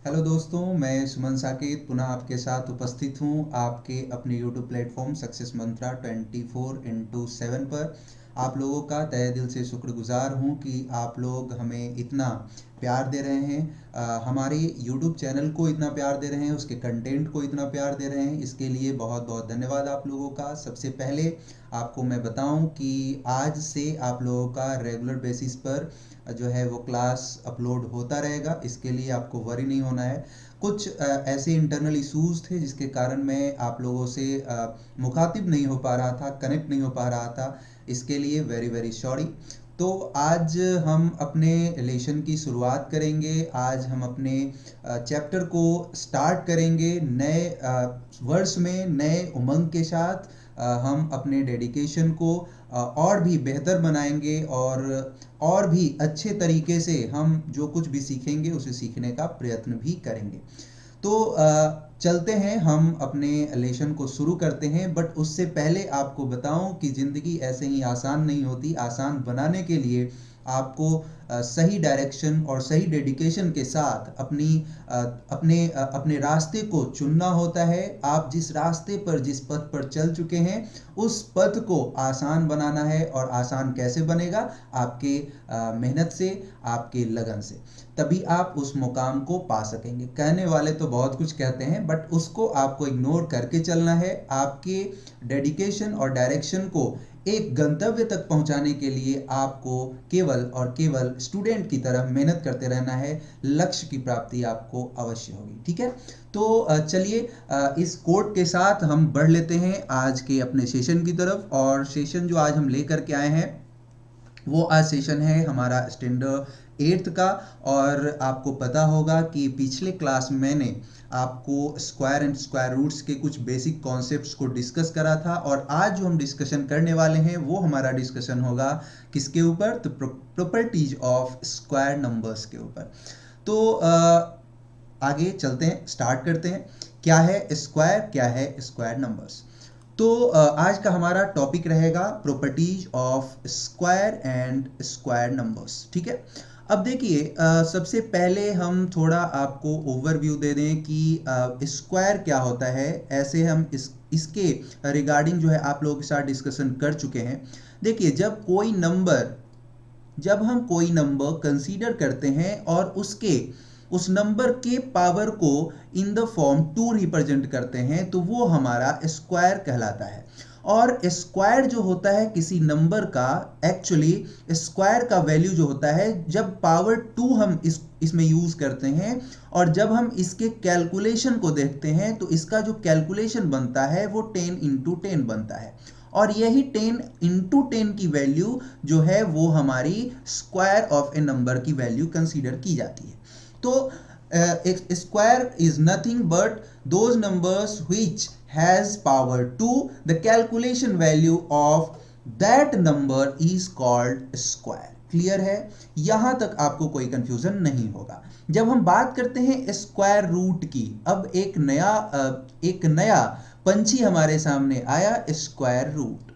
Hello दोस्तों, मैं सुमन साकेत पुनः आपके साथ उपस्थित हूँ आपके अपने यूट्यूब प्लेटफॉर्म सक्सेस मंत्रा 24x7 पर। आप लोगों का तहे दिल से शुक्रगुजार हूँ कि आप लोग हमें इतना प्यार दे रहे हैं, हमारे यूट्यूब चैनल को इतना प्यार दे रहे हैं, उसके कंटेंट को इतना प्यार दे रहे हैं। इसके लिए बहुत बहुत धन्यवाद आप लोगों का। सबसे पहले आपको मैं बताऊं कि आज से आप लोगों का रेगुलर बेसिस पर जो है वो क्लास अपलोड होता रहेगा। इसके लिए आपको वरी नहीं होना है। कुछ ऐसे इंटरनल इश्यूज थे जिसके कारण मैं आप लोगों से मुखातिब नहीं हो पा रहा था, कनेक्ट नहीं हो पा रहा था। इसके लिए वेरी वेरी सॉरी। तो आज हम अपने लेसन की शुरुआत करेंगे। आज हम अपने चैप्टर को स्टार्ट करेंगे नए वर्ष में, नए उमंग के साथ। हम अपने डेडिकेशन को और भी बेहतर बनाएंगे और भी अच्छे तरीके से हम जो कुछ भी सीखेंगे उसे सीखने का प्रयत्न भी करेंगे। तो चलते हैं, हम अपने लेसन को शुरू करते हैं। बट उससे पहले आपको बताऊं कि ज़िंदगी ऐसे ही आसान नहीं होती। आसान बनाने के लिए आपको सही डायरेक्शन और सही डेडिकेशन के साथ अपने रास्ते को चुनना होता है। आप जिस रास्ते पर, जिस पथ पर चल चुके हैं, उस पथ को आसान बनाना है। और आसान कैसे बनेगा? आपके मेहनत से, आपके लगन से। तभी आप उस मुकाम को पा सकेंगे। कहने वाले तो बहुत कुछ कहते हैं, बट उसको आपको इग्नोर करके चलना है। आपके डेडिकेशन और डायरेक्शन को एक गंतव्य तक पहुंचाने के लिए आपको केवल और केवल स्टूडेंट की तरह मेहनत करते रहना है। लक्ष्य की प्राप्ति आपको अवश्य होगी। ठीक है, तो चलिए इस कोट के साथ हम बढ़ लेते हैं आज के अपने सेशन की तरफ। और सेशन जो आज हम लेकर के आए हैं वो आज सेशन है हमारा स्टैंडर्ड 8th का। और आपको पता होगा कि पिछले क्लास में मैंने आपको स्क्वायर एंड स्क्वायर रूट्स के कुछ बेसिक कॉन्सेप्ट्स को डिस्कस करा था। और आज जो हम डिस्कशन करने वाले हैं वो हमारा डिस्कशन होगा किसके ऊपर? तो प्रॉपर्टीज ऑफ स्क्वायर नंबर्स के ऊपर। तो आगे चलते हैं, स्टार्ट करते हैं। क्या है स्क्वायर, क्या है स्क्वायर नंबर्स? तो आज का हमारा टॉपिक रहेगा properties of square and square numbers. ठीक है, अब देखिए सबसे पहले हम थोड़ा आपको ओवरव्यू दे दें कि स्क्वायर क्या होता है। ऐसे हम इसके रिगार्डिंग जो है आप लोगों के साथ डिस्कशन कर चुके हैं। देखिए, जब हम कोई नंबर कंसीडर करते हैं और उस नंबर के पावर को इन द फॉर्म 2 रिप्रेजेंट करते हैं तो वो हमारा स्क्वायर कहलाता है। और स्क्वायर जो होता है किसी नंबर का, एक्चुअली स्क्वायर का वैल्यू जो होता है जब पावर 2 हम इसमें यूज करते हैं और जब हम इसके कैलकुलेशन को देखते हैं तो इसका जो कैलकुलेशन बनता है वो 10 इंटू 10 बनता है। और यही 10 इंटू 10 की वैल्यू जो है वो हमारी स्क्वायर ऑफ ए नंबर की वैल्यू कंसीडर की जाती है। तो square is nothing but those numbers which has power 2, the calculation value of that number is called square. Clear है? यहां तक आपको कोई कंफ्यूजन नहीं होगा। जब हम बात करते हैं स्क्वायर रूट की, अब एक नया पंछी हमारे सामने आया, स्क्वायर रूट।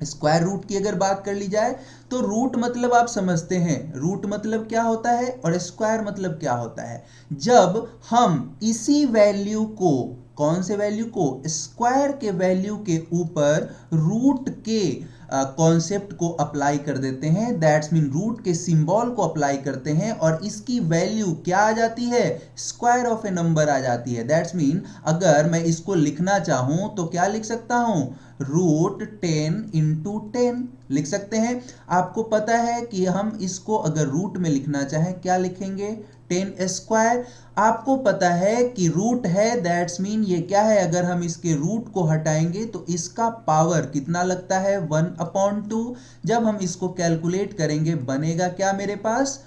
स्क्वायर रूट की अगर बात कर ली जाए तो रूट मतलब आप समझते हैं, रूट मतलब क्या होता है और स्क्वायर मतलब क्या होता है। जब हम इसी वैल्यू को, कौन से वैल्यू को? स्क्वायर के वैल्यू के ऊपर रूट के कॉन्सेप्ट को अप्लाई कर देते हैं, दैट्स मीन रूट के सिंबल को अप्लाई करते हैं और इसकी वैल्यू क्या आ जाती है? स्क्वायर ऑफ ए नंबर आ जाती है। दैट्स मीन अगर मैं इसको लिखना चाहूं तो क्या लिख सकता हूं? रूट 10 इंटू 10 लिख सकते हैं। आपको पता है कि हम इसको अगर रूट में लिखना चाहें क्या लिखेंगे? 10 स्क्वायर। आपको पता है कि रूट है, दैट्स मीन ये क्या है? अगर हम इसके रूट को हटाएंगे तो इसका पावर कितना लगता है? 1/2। जब हम इसको कैलकुलेट करेंगे बनेगा क्या मेरे पास?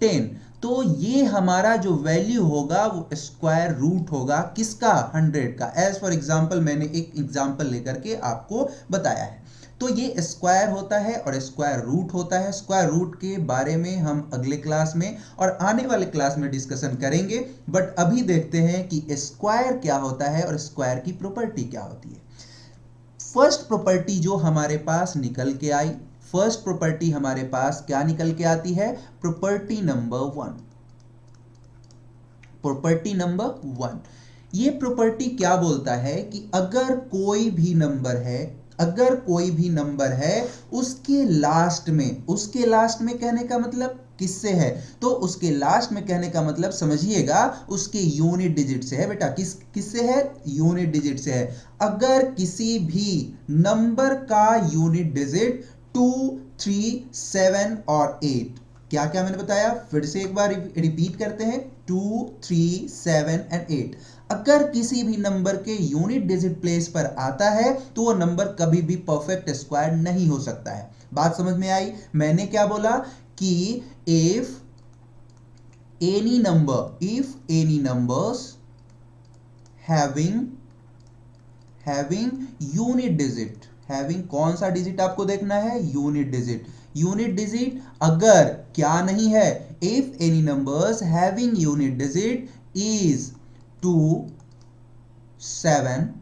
10। तो ये हमारा जो वैल्यू होगा वो स्क्वायर रूट होगा किसका? 100 का। एज फॉर एग्जांपल मैंने एक एग्जांपल लेकर के आपको बताया है। तो ये स्क्वायर होता है और स्क्वायर रूट होता है। स्क्वायर रूट के बारे में हम अगले क्लास में और आने वाले क्लास में डिस्कशन करेंगे। बट अभी देखते हैं कि स्क्वायर क्या होता है और स्क्वायर की प्रॉपर्टी क्या होती है। फर्स्ट प्रॉपर्टी जो हमारे पास निकल के आई, फर्स्ट प्रॉपर्टी हमारे पास क्या निकल के आती है? Property number 1। Property number 1। ये प्रॉपर्टी क्या बोलता है कि अगर कोई भी नंबर है, अगर कोई भी नंबर है उसके लास्ट में कहने का मतलब किससे है, तो उसके लास्ट में कहने का मतलब समझिएगा उसके यूनिट डिजिट से है बेटा। किससे है, यूनिट डिजिट से है। अगर किसी भी नंबर का यूनिट डिजिट 2, 3, 7 और 8, क्या क्या मैंने बताया, फिर से एक बार रिपीट करते हैं, 2, 3, 7 एंड 8। अगर किसी भी नंबर के यूनिट डिजिट प्लेस पर आता है तो वो नंबर कभी भी परफेक्ट स्क्वायर नहीं हो सकता है। बात समझ में आई? मैंने क्या बोला कि if any numbers having unit digit, having कौन सा डिजिट आपको देखना है, यूनिट डिजिट। यूनिट डिजिट अगर क्या नहीं है, if any numbers having unit digit is 2, 7,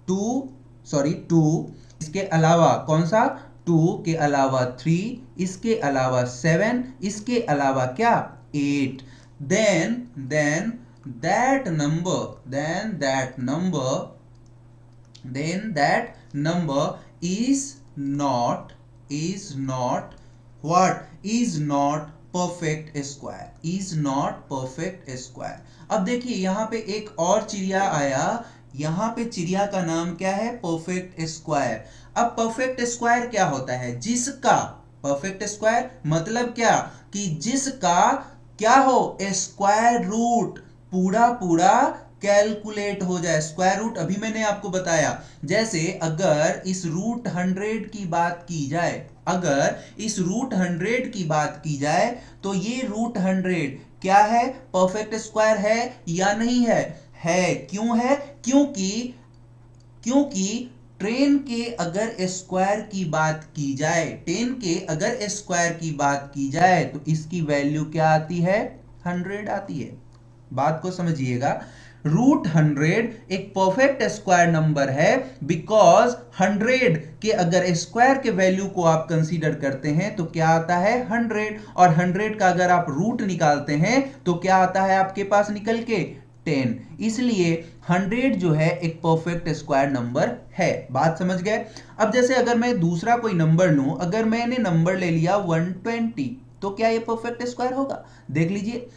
2, इसके अलावा कौन सा, 2 के अलावा 3, इसके अलावा 7, इसके अलावा क्या, 8, then that number is not what, is not perfect square। अब देखिए यहां पे एक और चिड़िया आया, यहां पे चिड़िया का नाम क्या है, परफेक्ट स्क्वायर। अब परफेक्ट स्क्वायर क्या होता है, जिसका, परफेक्ट स्क्वायर मतलब क्या, कि जिसका क्या हो, स्क्वायर रूट पूरा कैलकुलेट हो जाए। स्क्वायर रूट अभी मैंने आपको बताया, जैसे अगर इस रूट 100 की बात की जाए, अगर इस रूट 100 की बात की जाए तो ये रूट 100 क्या है, परफेक्ट स्क्वायर है या नहीं है, क्यों है, क्योंकि ट्रेन के अगर स्क्वायर की बात की जाए, तो इसकी वैल्यू क्या आती है, 100 आती है। बात को समझिएगा, रूट 100 एक परफेक्ट स्क्वायर नंबर है, बिकॉज 100 के अगर स्क्वायर के वैल्यू को आप कंसीडर करते हैं तो क्या आता है, 100, और 100 का अगर आप रूट निकालते हैं तो क्या आता है आपके पास निकल के, 10। इसलिए 100 जो है एक परफेक्ट स्क्वायर नंबर है। बात समझ गए? अब जैसे अगर मैं दूसरा कोई नंबर लूं, अगर मैंने नंबर ले लिया 120, तो क्या ये परफेक्ट स्क्वायर होगा? देख लीजिए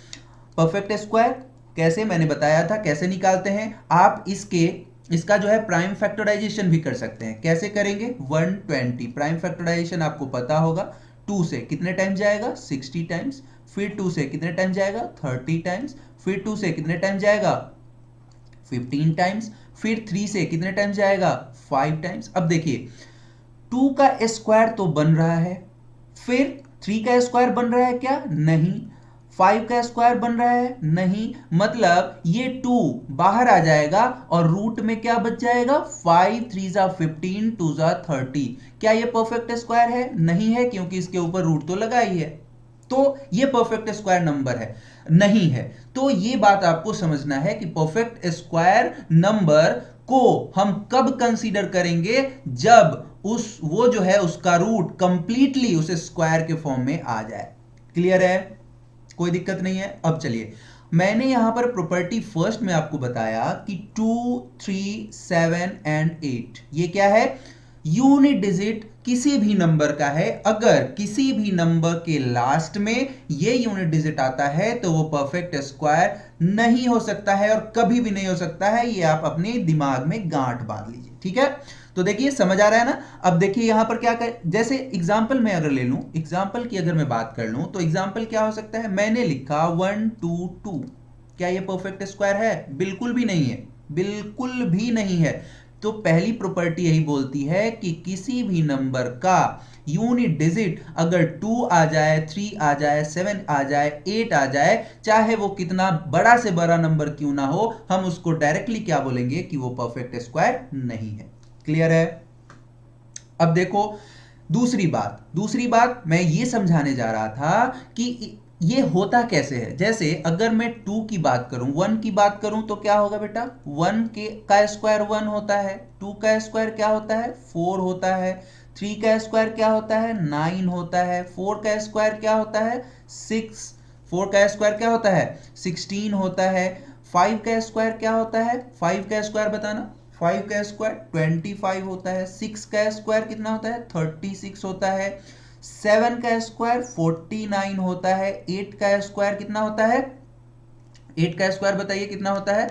परफेक्ट स्क्वायर कैसे, मैंने बताया था कैसे निकालते हैं। आप इसका जो है प्राइम फैक्टराइजेशन भी कर सकते हैं। कैसे करेंगे, 120 प्राइम फैक्टराइजेशन आपको पता होगा, 2 से कितने टाइम जाएगा, 60 टाइम्स, फिर 2 से कितने टाइम जाएगा, 30 टाइम्स, फिर 2 से कितने टाइम जाएगा, 15 टाइम्स, फिर 3 से कितने टाइम जाएगा, 5 टाइम्स। अब देखिए 2 का स्क्वायर तो बन रहा है, फिर 3 का स्क्वायर बन रहा है क्या, नहीं, 5 का स्क्वायर बन रहा है, नहीं, मतलब ये 2 बाहर आ जाएगा और रूट में क्या बच जाएगा, 5 3 जा 15, 2 जा 30। क्या ये परफेक्ट स्क्वायर है? नहीं है, क्योंकि इसके ऊपर रूट तो लगा ही है, तो ये परफेक्ट स्क्वायर नंबर है, नहीं है। तो ये बात आपको समझना है कि परफेक्ट स्क्वायर नंबर को हम कब कंसीडर करेंगे, जब वो जो है उसका रूट कंप्लीटली उस स्क्वायर के फॉर्म में आ जाए। क्लियर है? कोई दिक्कत नहीं है। अब चलिए, मैंने यहां पर प्रॉपर्टी फर्स्ट में आपको बताया कि 2, 3, 7 एंड 8 ये क्या है, यूनिट डिजिट किसी भी नंबर का है। अगर किसी भी नंबर के लास्ट में ये यूनिट डिजिट आता है तो वो परफेक्ट स्क्वायर नहीं हो सकता है, और कभी भी नहीं हो सकता है। ये आप अपने दिमाग में गांठ बांध लीजिए, ठीक है? तो देखिए समझ आ रहा है ना? अब देखिए यहां पर क्या कर, जैसे एग्जांपल में अगर ले लूं, एग्जांपल की अगर मैं बात कर लूं, तो एग्जांपल क्या हो सकता है, मैंने लिखा 1 2 2, क्या ये परफेक्ट स्क्वायर है? बिल्कुल भी नहीं है, बिल्कुल भी नहीं है। तो पहली प्रॉपर्टी यही बोलती है कि किसी भी नंबर का यूनिट डिजिट अगर 2 आ जाए, 3 आ जाए, 7 आ जाए, 8 आ जाए, चाहे वो कितना बड़ा से बड़ा नंबर क्यों ना हो, हम उसको डायरेक्टली क्या बोलेंगे कि वो परफेक्ट स्क्वायर नहीं है। क्लियर है? अब देखो दूसरी बात मैं ये समझाने जा रहा था कि ये होता कैसे है। जैसे अगर मैं 2 की बात करूं, 1 की बात करूं, तो क्या होगा बेटा, 1 का स्क्वायर 1 होता है, 2 का स्क्वायर क्या होता है, 4 होता है, 3 का स्क्वायर क्या होता है, 9 होता है, 4 का स्क्वायर क्या होता है, 6, 4 का स्क्वायर क्या होता है 16 होता है। 5 का स्क्वायर क्या होता है 5 का स्क्वायर बताना 5 का स्क्वायर 25 होता है। 6 का स्क्वायर कितना होता है 36 होता है। 7 का स्क्वायर 49 होता है। 8 का स्क्वायर कितना होता है 8 का स्क्वायर बताइए कितना होता है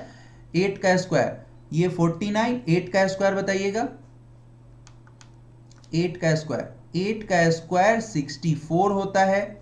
8 का स्क्वायर ये 49 8 का स्क्वायर बताइएगा 8 का स्क्वायर 8 का स्क्वायर 64 होता है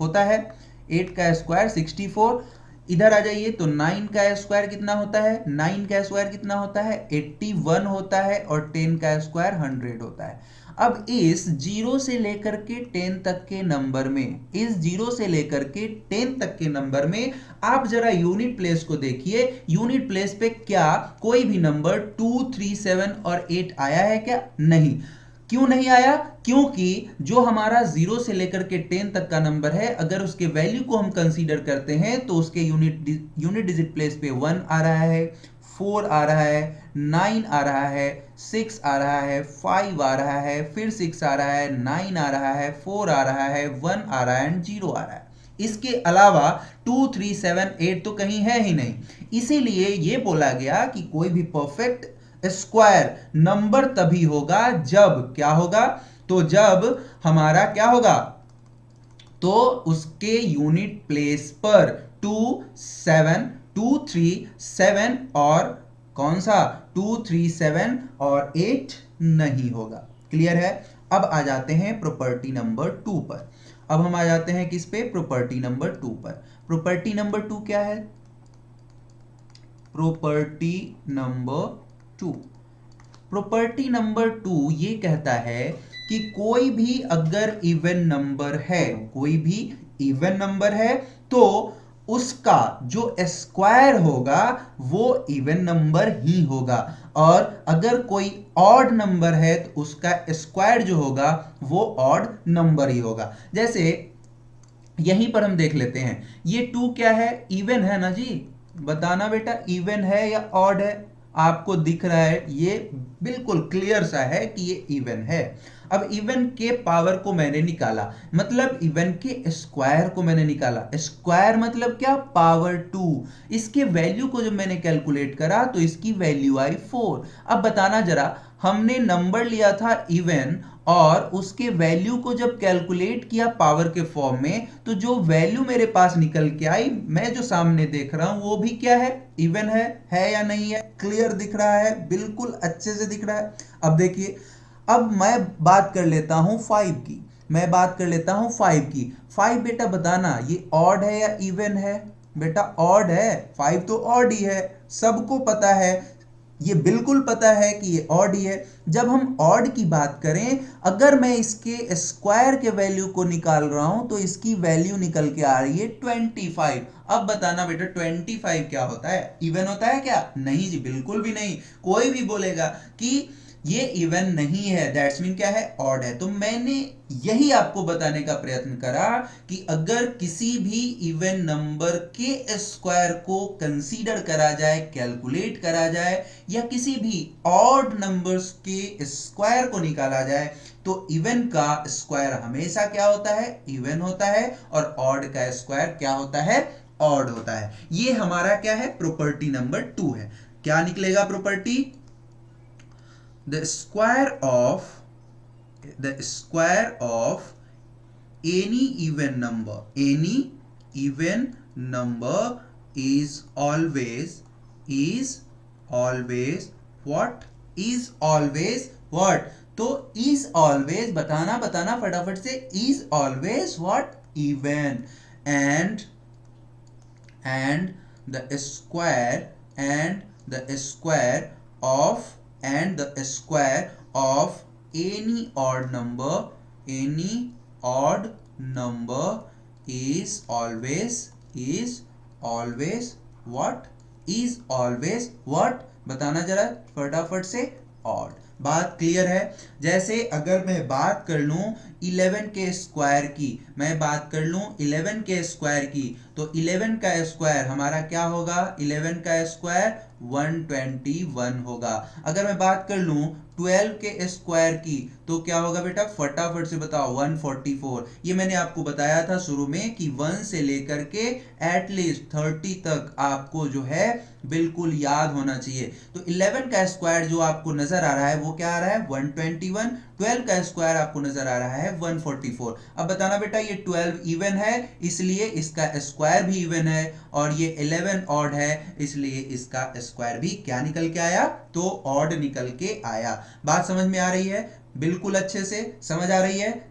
8 का स्क्वायर 64। इधर आ जाइए तो 9 का स्क्वायर कितना होता है 9 का स्क्वायर कितना होता है 81 होता है और 10 का स्क्वायर 100 होता है। अब इस 0 से लेकर के 10 तक के नंबर में इस 0 से लेकर के 10 तक के नंबर में आप जरा यूनिट प्लेस को देखिए। यूनिट प्लेस पे क्या कोई भी नंबर 2 3 7 और 8 आया है क्या नहीं। क्यों नहीं आया क्योंकि जो हमारा 0 से लेकर के 10 तक का नंबर है अगर उसके वैल्यू को हम कंसीडर करते हैं तो उसके यूनिट डिजिट प्लेस पे 1 आ रहा है 4 आ रहा है 9 आ रहा है 6 आ रहा है 5 आ रहा है फिर 6 आ रहा है 9 आ रहा है 4 आ रहा है 1 आ रहा है एंड 0 आ रहा है। इसके अलावा 2 3 7 8 तो कहीं है ही नहीं। इसीलिए यह बोला गया कि कोई भी परफेक्ट स्क्वायर नंबर तभी होगा जब क्या होगा तो जब हमारा क्या होगा तो उसके यूनिट प्लेस पर 2 7 2 3 7 और कौन सा 2 3 7 और 8 नहीं होगा। क्लियर है। अब आ जाते हैं प्रॉपर्टी नंबर 2 पर। अब हम आ जाते हैं किस पे प्रॉपर्टी नंबर 2 पर। प्रॉपर्टी नंबर 2 क्या है प्रॉपर्टी नंबर 2 प्रॉपर्टी नंबर 2 ये कहता है कि कोई भी अगर इवन नंबर है कोई भी इवन नंबर है तो उसका जो स्क्वायर होगा वो इवन नंबर ही होगा और अगर कोई ऑड नंबर है तो उसका स्क्वायर जो होगा वो ऑड नंबर ही होगा। जैसे यहीं पर हम देख लेते हैं ये 2 क्या है इवन है ना जी बताना बेटा इवन है या ऑड है। आपको दिख रहा है ये बिल्कुल क्लियर सा है कि ये इवन है। अब इवन के पावर को मैंने निकाला मतलब इवन के स्क्वायर को मैंने निकाला। स्क्वायर मतलब क्या पावर 2। इसके वैल्यू को जब मैंने कैलकुलेट करा तो इसकी वैल्यू आई 4। अब बताना जरा हमने नंबर लिया था इवन और उसके वैल्यू को जब कैलकुलेट किया पावर के फॉर्म में तो जो वैल्यू मेरे पास निकल के आई मैं जो सामने देख रहा हूं वो भी क्या है इवन है या नहीं है। क्लियर दिख रहा है बिल्कुल अच्छे से दिख रहा है। अब देखिए अब मैं बात कर लेता हूं 5 की मैं बात कर लेता हूं 5 की। 5 बेटा बताना ये ऑड है या इवन है बेटा ऑड है 5 तो ऑड ही है सबको पता है ये बिल्कुल पता है कि ये ऑड ही है। जब हम ऑड की बात करें अगर मैं इसके स्क्वायर के वैल्यू को निकाल रहा हूं तो इसकी वैल्यू निकल के आ रही है 25। अब बताना बेटा 25 क्या होता है इवन होता है क्या नहीं जी बिल्कुल भी नहीं। कोई भी बोलेगा कि ये इवन नहीं है दैट्स मीन क्या है ऑड है। तो मैंने यही आपको बताने का प्रयत्न करा कि अगर किसी भी इवन नंबर के स्क्वायर को कंसीडर करा जाए कैलकुलेट करा जाए या किसी भी ऑड नंबर्स के स्क्वायर को निकाला जाए तो इवन का स्क्वायर हमेशा क्या होता है इवन होता है और ऑड का स्क्वायर क्या होता है ऑड होता है। ये हमारा क्या है प्रॉपर्टी नंबर 2 है। क्या निकलेगा property the square of any even number is always what तो is always बताना फटाफट से is always what even and the square of any odd number is always what बताना जरा फटाफट से odd। बात क्लियर है? जैसे अगर मैं बात कर लूं 11 के स्क्वायर की, मैं बात कर लूं 11 के स्क्वायर की, तो 11 का स्क्वायर हमारा क्या होगा? 11 का स्क्वायर 121 होगा। अगर मैं बात कर लूं 12 के स्क्वायर की, तो क्या होगा बेटा? फटाफट से बताओ। 144। ये मैंने आपको बताया था शुरू में कि 1 से लेकर के एटलीस्ट 30 तक आपको जो है बिल्कुल याद होना चाहिए। तो 11 का स्क्वायर जो आपको नजर आ रहा है वो क्या आ रहा है? 121। 12 का स्क्वायर आपको नजर आ रहा है 144। अब बताना बेटा, ये 12 इवन है इसलिए इसका स्क्वायर भी इवन है, और ये 11 ऑड है इसलिए इसका स्क्वायर भी क्या निकल के आया? तो ऑड निकल के आया। बात समझ में आ रही है? बिल्कुल अच्छे से समझ आ रही है?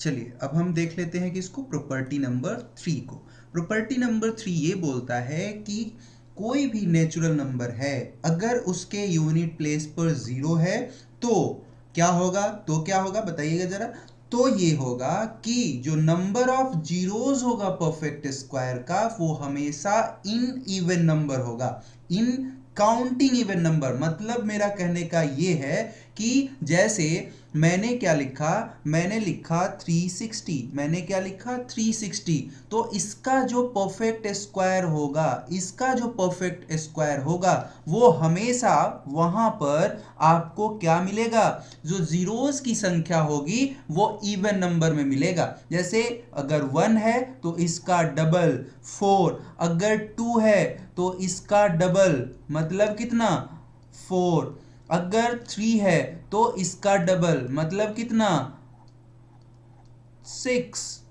चलिए अब हम देख लेते हैं कि इसको प्रॉपर्टी नंबर 3 को। प्रॉपर्टी नंबर 3 ये बोलता है कि कोई भी नेचुरल नंबर है अगर उसके यूनिट प्लेस पर 0 है तो क्या होगा? तो क्या होगा बताइएगा जरा। तो ये होगा कि जो नंबर ऑफ जीरोस होगा परफेक्ट स्क्वायर का वो हमेशा इन इवन नंबर होगा, इन काउंटिंग इवन नंबर। मतलब मेरा कहने का ये है कि जैसे मैंने क्या लिखा? मैंने लिखा 360। मैंने क्या लिखा? 360। तो इसका जो परफेक्ट स्क्वायर होगा, इसका जो परफेक्ट स्क्वायर होगा वो हमेशा वहां पर आपको क्या मिलेगा? जो जीरोस की संख्या होगी वो इवन नंबर में मिलेगा। जैसे अगर 1 है तो इसका डबल 4, अगर 2 है तो इसका डबल मतलब कितना? 4, अगर 3 है तो इसका डबल मतलब कितना? 6।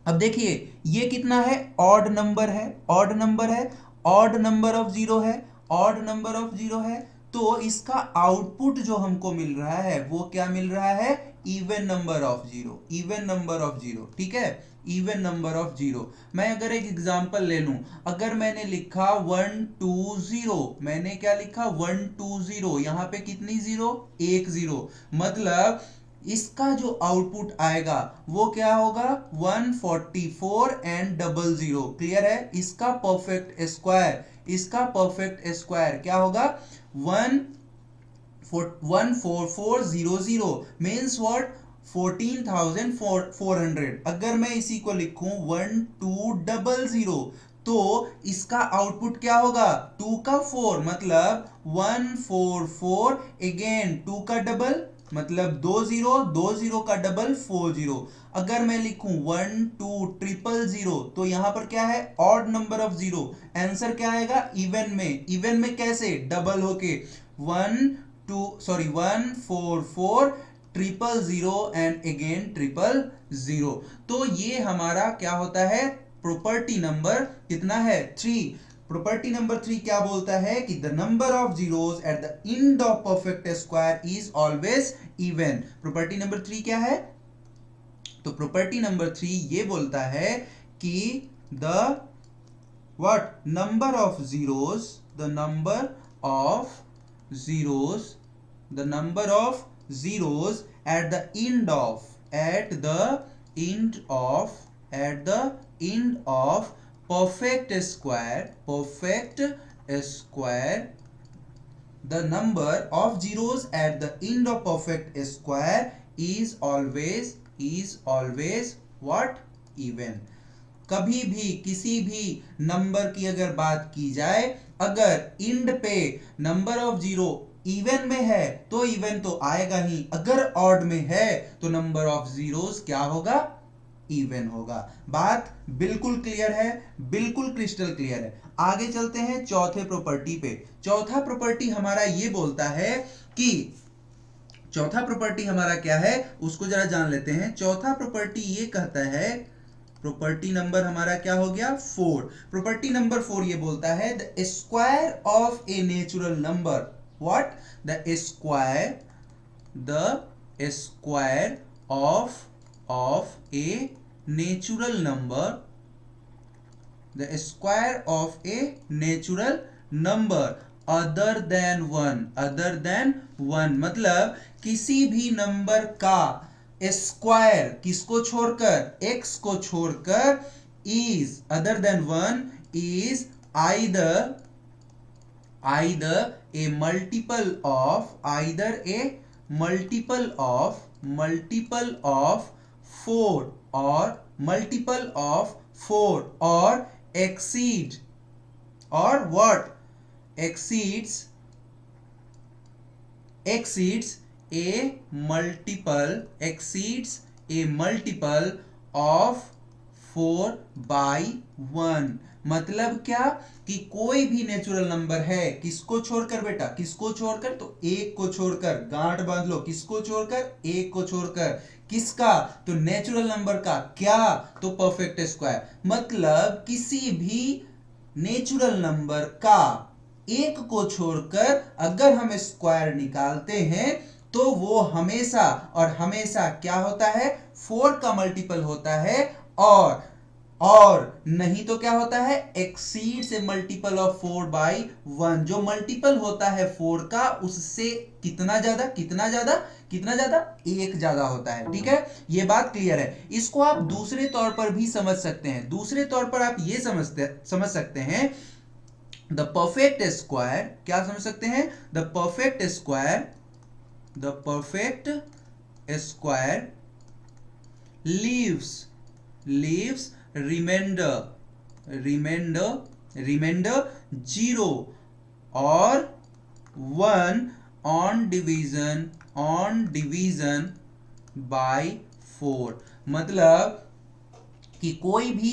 अब देखिए ये कितना है? ऑड नंबर है, ऑड नंबर है, ऑड नंबर ऑफ जीरो है, ऑड नंबर ऑफ जीरो है। तो इसका आउटपुट जो हमको मिल रहा है वो क्या मिल रहा है? Even number of zero, even number of zero. ठीक है, इवन नंबर ऑफ जीरो। मैं अगर एक एग्जांपल ले लूं, अगर मैंने लिखा 120, मैंने क्या लिखा? 120, यहां पे कितनी जीरो? एक जीरो। मतलब इसका जो आउटपुट आएगा वो क्या होगा? 144 एंड डबल जीरो। क्लियर है? इसका परफेक्ट स्क्वायर, इसका परफेक्ट स्क्वायर क्या होगा? 14400 मीन्स व्हाट? 14,400। अगर मैं इसी को लिखूं 1200 तो इसका आउटपुट क्या होगा? 2 का 4 मतलब 144, अगेन 2 का डबल मतलब 20, 20 का डबल 40। अगर मैं लिखूं 12000 तो यहां पर क्या है? Odd number of zero. Answer क्या आएगा? इवन में। इवन में कैसे? डबल होके 144 000 एंड अगेन 000। तो ये हमारा क्या होता है? प्रॉपर्टी नंबर कितना है? 3। प्रॉपर्टी नंबर 3 क्या बोलता है कि the number of zeros at the end of perfect square is always even. Property number 3 क्या है? तो प्रॉपर्टी नंबर 3 ये बोलता है कि the what? Number of zeros, the number of zeros, the number of zeros at the end of perfect square, the number of zeros at the end of perfect square is always what? even। कभी भी किसी भी number की अगर बात की जाए, अगर इंड पे नंबर ऑफ जीरो इवन में है तो इवन तो आएगा ही, अगर ऑड में है तो नंबर ऑफ जीरोस क्या होगा? इवन होगा। बात बिल्कुल क्लियर है? बिल्कुल क्रिस्टल क्लियर है। आगे चलते हैं चौथे प्रॉपर्टी पे। चौथा प्रॉपर्टी हमारा ये बोलता है कि चौथा प्रॉपर्टी हमारा क्या है उसको जरा जान लेते हैं। चौथा प्रॉपर्टी ये कहता है, प्रॉपर्टी नंबर हमारा क्या हो गया? 4। प्रॉपर्टी नंबर 4 ये बोलता है the square of a natural number. What? The square of a natural number, the square of a natural number other than one. मतलब किसी भी नंबर का स्क्वायर किसको छोड़कर? x को छोड़कर is other than one is either either a multiple of 4 or exceeds a multiple of 4 by 1। मतलब क्या कि कोई भी नेचुरल नंबर है, किसको छोड़कर बेटा, किसको छोड़कर, तो एक को छोड़कर, गांठ बांध लो, किसको छोड़कर, एक को छोड़कर, किसका, तो नेचुरल नंबर का, क्या, तो परफेक्ट स्क्वायर। मतलब किसी भी नेचुरल नंबर का एक को छोड़कर अगर हम स्क्वायर निकालते हैं तो वो हमेशा और हमेशा क्या होता है, 4 का मल्टीपल होता है, और नहीं तो क्या होता है, exceeds A multiple of 4 by 1। जो मल्टीपल होता है 4 का उससे कितना ज्यादा, एक ज्यादा होता है। ठीक है, ये बात क्लियर है। इसको आप दूसरे तौर पर भी समझ सकते हैं। दूसरे तौर पर आप ये समझ सकते हैं, द परफेक्ट स्क्वायर, क्या समझ सकते हैं, the perfect square leaves remainder 0 or 1 on division by 4। मतलब कि कोई भी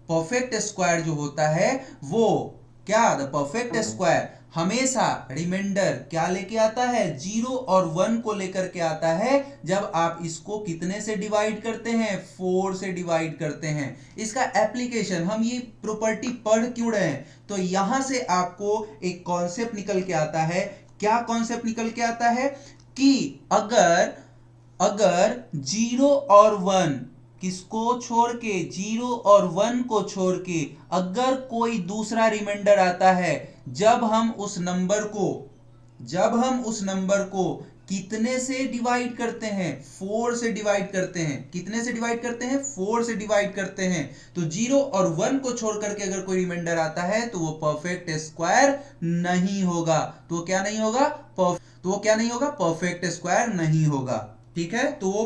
परफेक्ट स्क्वायर जो होता है वो क्या, द परफेक्ट स्क्वायर हमेशा रिमाइंडर क्या लेके आता है, 0 और 1 को लेकर के आता है जब आप इसको कितने से डिवाइड करते हैं, 4 से डिवाइड करते हैं। इसका एप्लीकेशन, हम ये प्रॉपर्टी पढ़ क्यों रहे हैं, तो यहां से आपको एक कॉन्सेप्ट निकल के आता है। क्या कॉन्सेप्ट निकल के आता है कि अगर 0 और 1 किसको छोड़ के, 0 और 1 को छोड़ के अगर कोई दूसरा रिमाइंडर आता है, जब हम उस नंबर को कितने से डिवाइड करते हैं, 4 से डिवाइड करते हैं। कितने से डिवाइड करते हैं, 4 से डिवाइड करते हैं। तो 0 और 1 को छोड़ करके अगर कोई रिमाइंडर आता है तो वो परफेक्ट स्क्वायर नहीं होगा। तो क्या नहीं होगा, परफेक्ट स्क्वायर नहीं होगा। ठीक है, तो वो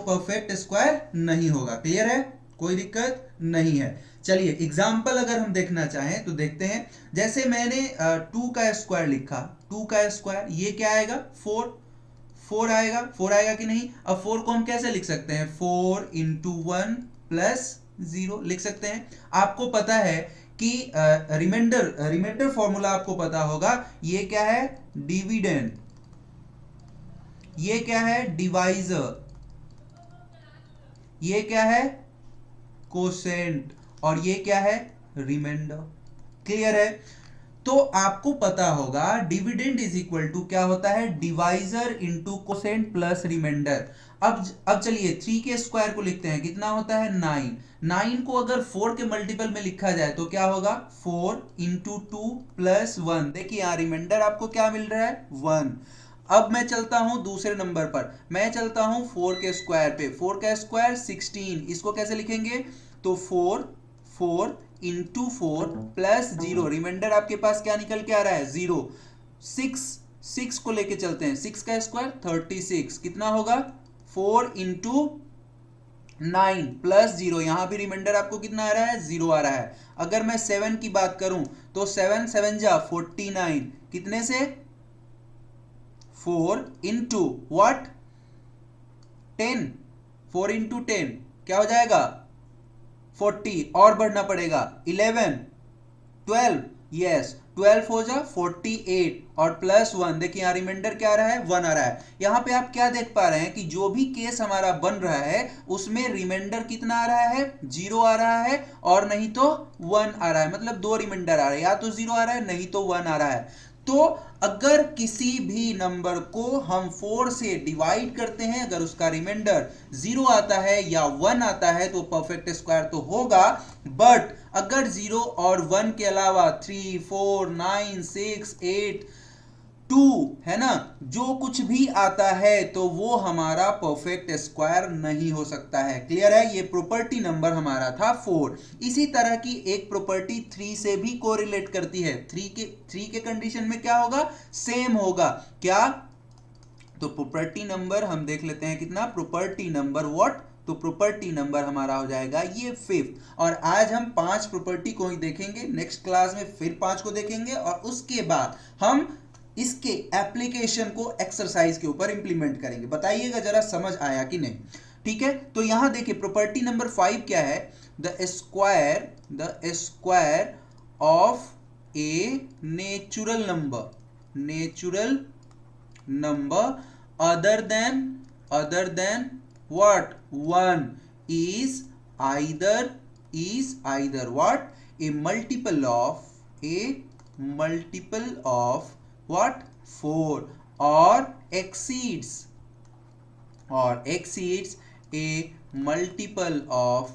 परफेक्ट स्क्वायर नहीं होगा। क्लियर है, कोई दिक्कत नहीं है। चलिए एग्जाम्पल अगर हम देखना चाहें तो देखते हैं। जैसे मैंने 2 का स्क्वायर लिखा, 2 का स्क्वायर, ये क्या आएगा, 4 आएगा कि नहीं। अब 4 को हम कैसे लिख सकते हैं, 4 इंटू 1 प्लस 0 लिख सकते हैं। आपको पता है कि रिमाइंडर फॉर्मूला आपको पता होगा। ये क्या है, डिविडेंड, ये क्या है, डिवाइजर, ये क्या है, कोसेंट, और ये क्या है, रिमाइंडर। क्लियर है, तो आपको पता होगा डिविडेंड इज इक्वल टू क्या होता है, divisor into quotient plus remainder. अब चलिए 3 के स्क्वायर को लिखते हैं, कितना होता है, 9 को अगर 4 के मल्टीपल में लिखा जाए तो क्या होगा, 4 इंटू 2 प्लस 1। देखिए यहां रिमाइंडर आपको क्या मिल रहा है, 1। अब मैं चलता हूं दूसरे नंबर पर, मैं चलता हूं 4 के स्क्वायर पे। 4 का स्क्वायर 16, इसको कैसे लिखेंगे, तो 4 इंटू 4 प्लस 0, रिमाइंडर आपके पास क्या निकल के आ रहा है, 0। 6 को लेके चलते हैं, 6 का स्क्वायर 36, कितना होगा, 4 इंटू 9 प्लस 0, यहां भी रिमाइंडर आपको कितना आ रहा है, 0 आ रहा है। अगर मैं 7 की बात करूं तो 7 7 जा 49, कितने से, 4 इंटू व्हाट, 10, 4 इंटू 10 क्या हो जाएगा, 40, और बढ़ना पड़ेगा, 11 12, यस 12 हो जा 48, और प्लस 1, देखिए यहां रिमाइंडर क्या आ रहा है, 1 आ रहा है। यहां पे आप क्या देख पा रहे हैं कि जो भी केस हमारा बन रहा है उसमें रिमाइंडर कितना आ रहा है, 0 आ रहा है, और नहीं तो 1 आ रहा है। मतलब 2 रिमाइंडर आ रहे हैं, या तो 0 आ रहा है नहीं तो 1 आ रहा है। तो अगर किसी भी नंबर को हम 4 से डिवाइड करते हैं, अगर उसका रिमाइंडर 0 आता है या 1 आता है तो परफेक्ट स्क्वायर तो होगा। बट अगर 0 और 1 के अलावा 3 4 9 6 8 टू है ना, जो कुछ भी आता है तो वो हमारा परफेक्ट स्क्वायर नहीं हो सकता है। क्लियर है? ये प्रॉपर्टी नंबर हमारा था 4। इसी तरह की एक प्रॉपर्टी 3 से भी कोरिलेट करती है। 3 के कंडीशन में क्या होगा? सेम होगा। क्या? तो प्रॉपर्टी नंबर हम देख लेते हैं कितना, प्रॉपर्टी नंबर व्हाट, तो प्रॉपर्टी नंबर हमारा हो जाएगा ये 5। और आज हम 5 प्रॉपर्टी को ही देखेंगे, नेक्स्ट क्लास में फिर 5 को देखेंगे और उसके बाद हम इसके एप्लीकेशन को एक्सरसाइज के ऊपर इंप्लीमेंट करेंगे। बताइएगा जरा समझ आया कि नहीं। ठीक है, तो यहां देखिए प्रॉपर्टी नंबर 5 क्या है, the square of a natural number other than what, 1 is either what, a multiple of what, 4 or exceeds a multiple of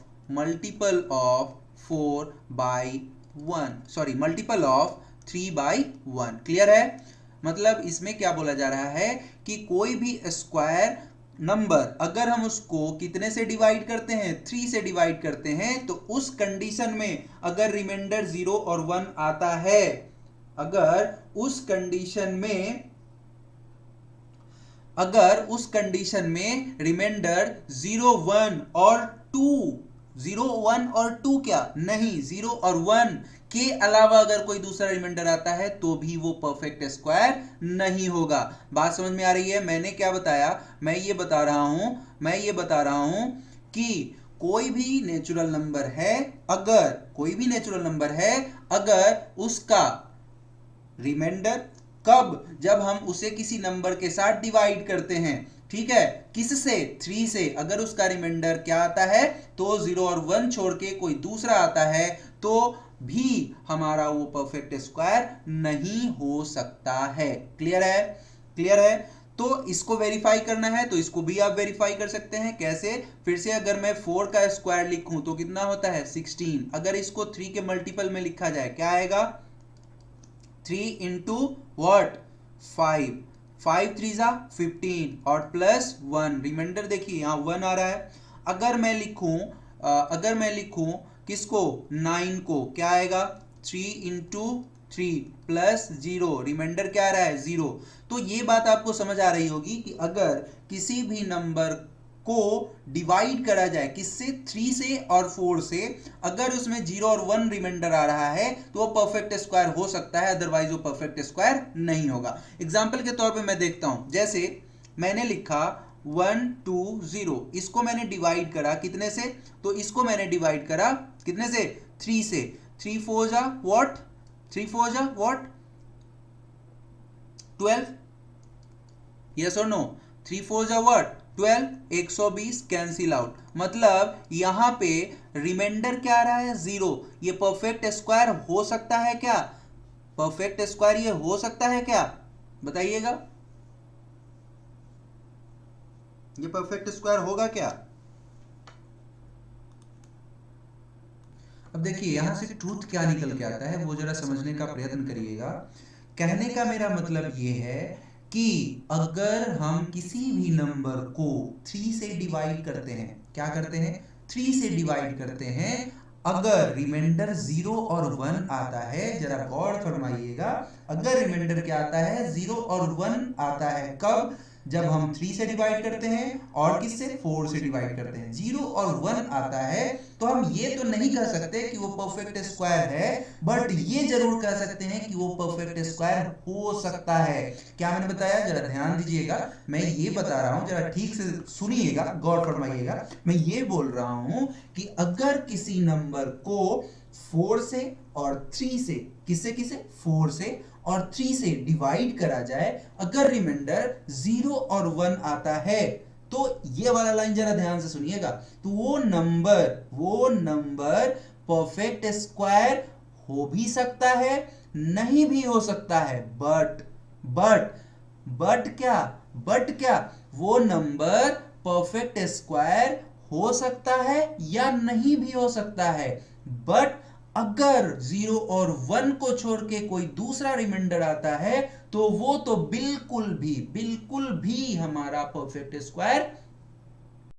4 by 1, sorry multiple of 3 by 1। Clear है? मतलब इसमें क्या बोला जा रहा है कि कोई भी स्क्वायर नंबर अगर हम उसको कितने से डिवाइड करते हैं, 3 से डिवाइड करते हैं, तो उस कंडीशन में अगर रिमाइंडर 0 और 1 आता है, अगर उस कंडीशन में रिमाइंडर 0 1 और 2 क्या नहीं, 0 और 1 के अलावा अगर कोई दूसरा रिमाइंडर आता है तो भी वो परफेक्ट स्क्वायर नहीं होगा। बात समझ में आ रही है? मैंने क्या बताया, मैं ये बता रहा हूं कि कोई भी नेचुरल नंबर है, अगर उसका रिमाइंडर कब, जब हम उसे किसी नंबर के साथ डिवाइड करते हैं, ठीक है, किससे, 3 से, अगर उसका रिमाइंडर क्या आता है तो 0 और 1 छोड़ के कोई दूसरा आता है तो भी हमारा वो परफेक्ट स्क्वायर नहीं हो सकता है। क्लियर है? तो इसको वेरीफाई करना है तो इसको भी आप वेरीफाई कर सकते हैं। कैसे? फिर से अगर मैं 4 का स्क्वायर लिखूं तो कितना होता है, 16। अगर इसको 3 के मल्टीपल में लिखा जाए क्या आएगा, 3 इंटू वॉट, 5, 5 3 जा 15 और प्लस 1, रिमाइंडर देखिए यहाँ 1 आ रहा है। अगर मैं लिखूं किसको, 9 को, क्या आएगा, 3 इंटू 3 प्लस 0, रिमाइंडर क्या आ रहा है, 0। तो ये बात आपको समझ आ रही होगी कि अगर किसी भी नंबर को डिवाइड करा जाए किससे, 3 से और 4 से, अगर उसमें 0 और 1 रिमाइंडर आ रहा है तो वो परफेक्ट स्क्वायर हो सकता है, अदरवाइज वो परफेक्ट स्क्वायर नहीं होगा। एग्जाम्पल के तौर पे मैं देखता हूं, जैसे मैंने लिखा 1 2 0, इसको मैंने डिवाइड करा कितने से, तो इसको मैंने डिवाइड करा कितने से, 3 से। 3 4 जा व्हाट, 3 4 जा व्हाट, 12, यस और नो, 3 4 जा व्हाट, 12, 120 कैंसिल आउट। मतलब यहां पे रिमाइंडर क्या आ रहा है, 0। ये परफेक्ट स्क्वायर हो सकता है क्या, परफेक्ट स्क्वायर ये हो सकता है क्या, बताइएगा, ये परफेक्ट स्क्वायर होगा क्या? अब देखिए यहां से ट्रूथ क्या निकल के आता है वो जरा समझने का प्रयत्न करिएगा। कहने का मेरा मतलब ये है कि अगर हम किसी भी नंबर को 3 से डिवाइड करते हैं, क्या करते हैं, 3 से डिवाइड करते हैं, अगर रिमाइंडर 0 और 1 आता है, जरा गौर फरमाइएगा, अगर रिमाइंडर क्या आता है, 0 और 1 आता है, कब, जब हम 3 से डिवाइड करते हैं और किससे, 4 से डिवाइड करते हैं, 0 और 1 आता है, तो हम ये तो नहीं कह सकते कि वो परफेक्ट स्क्वायर है, बट ये जरूर कह सकते हैं कि वो परफेक्ट स्क्वायर हो सकता है। क्या मैंने बताया, जरा ध्यान दीजिएगा, मैं ये बता रहा हूं, जरा ठीक से सुनिएगा, गौर फरमाइएगा। मैं ये बोल रहा हूं कि अगर किसी नंबर को 4 से और 3 से, किसे 4 से और 3 से डिवाइड करा जाए, अगर रिमाइंडर 0 और 1 आता है, तो ये वाला लाइन जरा ध्यान से सुनिएगा, तो वो नंबर परफेक्ट स्क्वायर हो भी सकता है, नहीं भी हो सकता है, बट क्या वो नंबर परफेक्ट स्क्वायर हो सकता है या नहीं भी हो सकता है। बट अगर 0 और 1 को छोड़ के कोई दूसरा रिमाइंडर आता है तो वो तो बिल्कुल भी हमारा परफेक्ट स्क्वायर